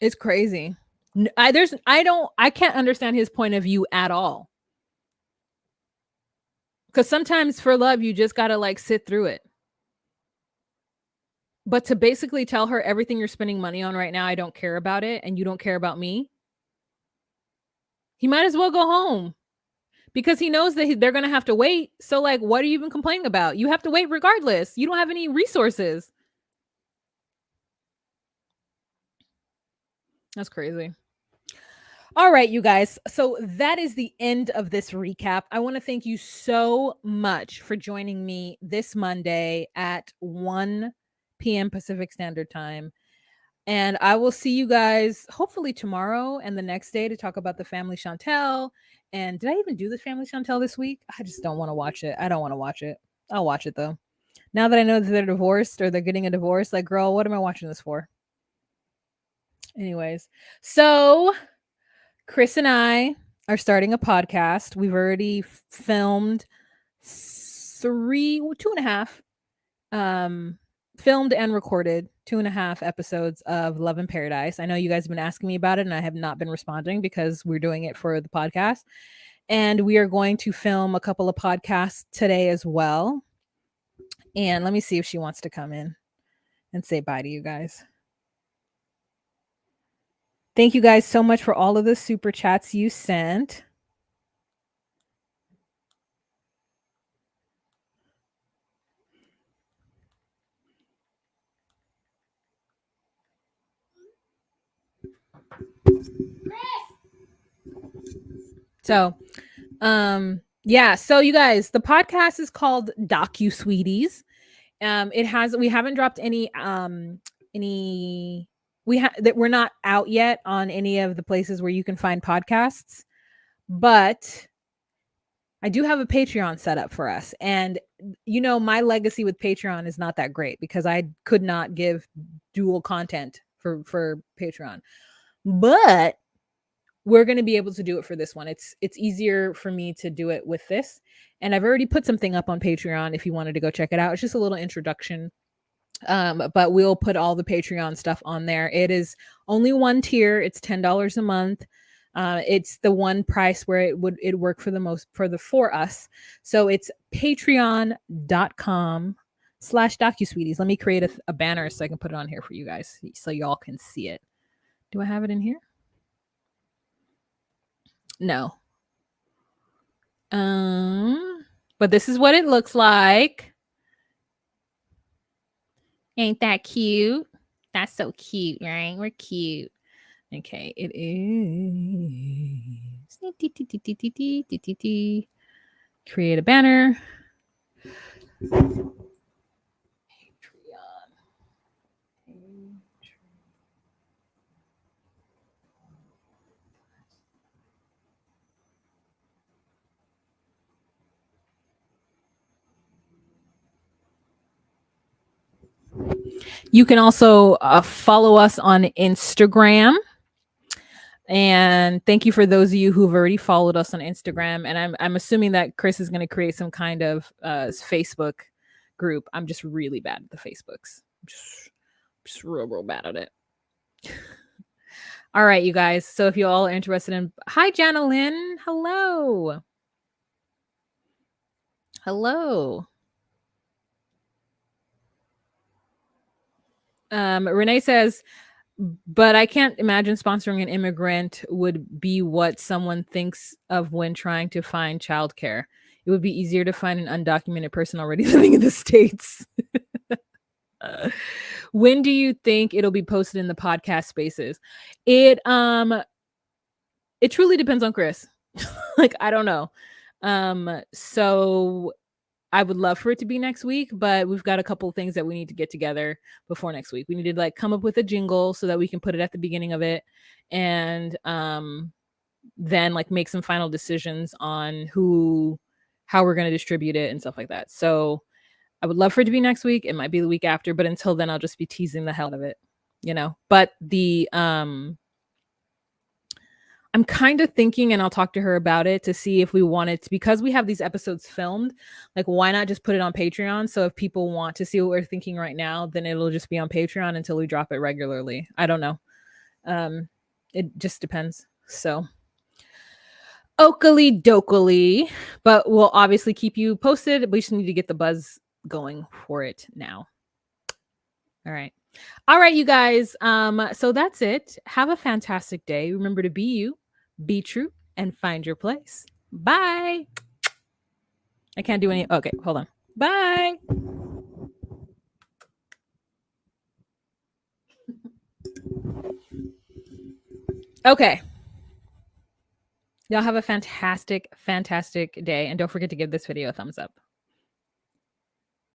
It's crazy. I can't understand his point of view at all. Because sometimes for love, you just gotta like sit through it. But to basically tell her everything you're spending money on right now, I don't care about it, and you don't care about me, he might as well go home because he knows that they're gonna have to wait. So, like, what are you even complaining about? You have to wait regardless. You don't have any resources. That's crazy. All right, you guys. So that is the end of this recap. I want to thank you so much for joining me this Monday at 1 p.m. Pacific Standard Time. And I will see you guys hopefully tomorrow and the next day to talk about the Family Chantel. And did I even do the Family Chantel this week? I just don't want to watch it. I don't want to watch it. I'll watch it though. Now that I know that they're divorced or they're getting a divorce, like, girl, what am I watching this for? Anyways, so Chris and I are starting a podcast. We've already filmed 2.5, filmed and recorded 2.5 episodes of Love in Paradise. I know you guys have been asking me about it and I have not been responding because we're doing it for the podcast. And we are going to film a couple of podcasts today as well. And let me see if she wants to come in and say bye to you guys. Thank you guys so much for all of the super chats you sent. So, yeah. So you guys, the podcast is called Docu Sweeties. We haven't dropped any that we're not out yet on any of the places where you can find podcasts, but I do have a Patreon set up for us. And you know, my legacy with Patreon is not that great because I could not give dual content for Patreon. But we're going to be able to do it for this one. It's easier for me to do it with this. And I've already put something up on Patreon if you wanted to go check it out. It's just a little introduction. But we'll put all the Patreon stuff on there. It is only one tier. It's $10 a month. It's the one price where it work for the most for us. So it's patreon.com/DocuSweeties. Let me create a banner so I can put it on here for you guys so y'all can see it. Do I have it in here? No. But this is what it looks like. Ain't that cute? That's so cute, right? We're cute. Okay, it is. Create a banner. Patreon. You can also follow us on Instagram. And thank you for those of you who've already followed us on Instagram. And I'm assuming that Chris is going to create some kind of Facebook group. I'm just really bad at the Facebooks. Just real bad at it. All right, you guys. So if you all are interested in, hi, Janelyn. Hello. Hello. Renee says, but I can't imagine sponsoring an immigrant would be what someone thinks of when trying to find childcare. It would be easier to find an undocumented person already living in the States. When do you think it'll be posted in the podcast spaces? It truly depends on Chris. Like, I don't know. So I would love for it to be next week, but we've got a couple of things that we need to get together before next week. We need to like come up with a jingle so that we can put it at the beginning of it, and then like make some final decisions on how we're going to distribute it and stuff like that. So I would love for it to be next week. It might be the week after, but until then I'll just be teasing the hell out of it, But I'm kind of thinking, and I'll talk to her about it to see if we wanted to, because we have these episodes filmed, like why not just put it on Patreon? So if people want to see what we're thinking right now, then it'll just be on Patreon until we drop it regularly. I don't know. It just depends. So oakley dokily, but we'll obviously keep you posted. We just need to get the buzz going for it now. All right, you guys. So that's it. Have a fantastic day. Remember to be you, be true, and find your place. Bye. I can't do any. Okay, hold on. Bye. Okay. Y'all have a fantastic day. And don't forget to give this video a thumbs up.